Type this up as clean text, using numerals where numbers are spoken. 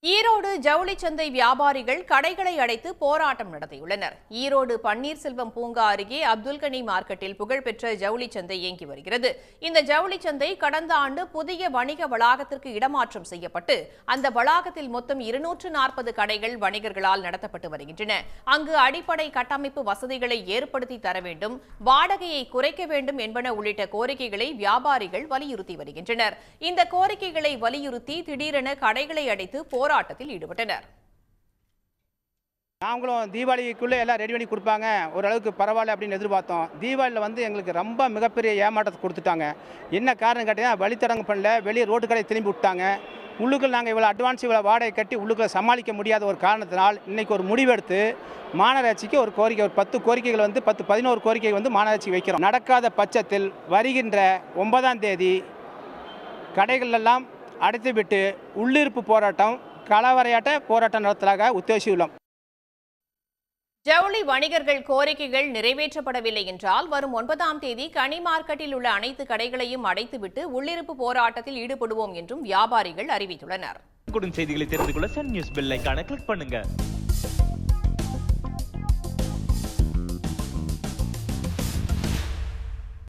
ஈரோடு ஜவுளி சந்தை வியாபாரிகள் கடைகளை அடைத்து போராட்டம் நடத்தியுள்ளனர். ஈரோடு பன்னீர்செல்வம் பூங்கா அருகே அப்துல்கனி மார்க்கெட்டில் புகழ்பெற்ற ஜவுளி சந்தை இயங்கி வருகிறது. இந்த ஜவுளி சந்தை கடந்த ஆண்டு புதிய வணிக வளாகத்திற்கு இடமாற்றம் செய்யப்பட்டு அந்த வளாகத்தில் மொத்தம் 240 கடைகள் வணிகர்களால் நடத்தப்பட்டு வருகின்றன. அங்கு அடிப்படை கட்டமைப்பு வசதிகளை ஏற்படுத்தி தர வேண்டும், வாடகையை குறைக்க வேண்டும் என்பன உள்ளிட்ட கோரிக்கைகளை வியாபாரிகள் வலியுறுத்தி வருகின்றனர். இந்த கோரிக்கைகளை வலியுறுத்தி திடீரென கடைகளை அடைத்து போராட்டத்தில் ஈடுபட்டனர். நாங்களும் தீபாவளிக்குள்ளே எல்லாம் ரெடி பண்ணி கொடுப்பாங்க, ஓரளவுக்கு பரவாயில்ல அப்படின்னு எதிர்பார்த்தோம். தீபாவளியில் எங்களுக்கு ரொம்ப மிகப்பெரிய ஏமாற்றத்தை கொடுத்துட்டாங்க. என்ன காரணம் கேட்டீங்கன்னா, வழித்தடங்கு பண்ணல, வெளியே ரோட்டு கடை திரும்பி விட்டாங்க. உள்ளுக்குள் நாங்கள் இவ்வளோ அட்வான்ஸ் இவ்வளோ வாடகை கட்டி உள்ளுக்குள்ள சமாளிக்க முடியாத ஒரு காரணத்தினால் இன்றைக்கி ஒரு முடிவெடுத்து மாநகராட்சிக்கு ஒரு கோரிக்கை, ஒரு 10 கோரிக்கைகள் 11 கோரிக்கை மாநகராட்சி வைக்கிறோம். நடக்காத பட்சத்தில் வருகின்ற 9ஆம் தேதி கடைகளெல்லாம் அடைத்துவிட்டு உள்ளிருப்பு போராட்டம், களவரையாட்ட போராட்டம் நடத்தலாக உத்தேசியுள்ளோம். ஜவுளி வணிகர்கள் கோரிக்கைகள் நிறைவேற்றப்படவில்லை என்றால் வரும் 9ஆம் தேதி கனி மார்க்கெட்டில் உள்ள அனைத்து கடைகளையும் அடைத்துவிட்டு உள்ளிருப்பு போராட்டத்தில் ஈடுபடுவோம் என்றும் வியாபாரிகள் அறிவித்துள்ளனர். செய்திகளை தெரிந்து கொள்ள சன் நியூஸ் பெல் ஐகானை கிளிக் பண்ணுங்க.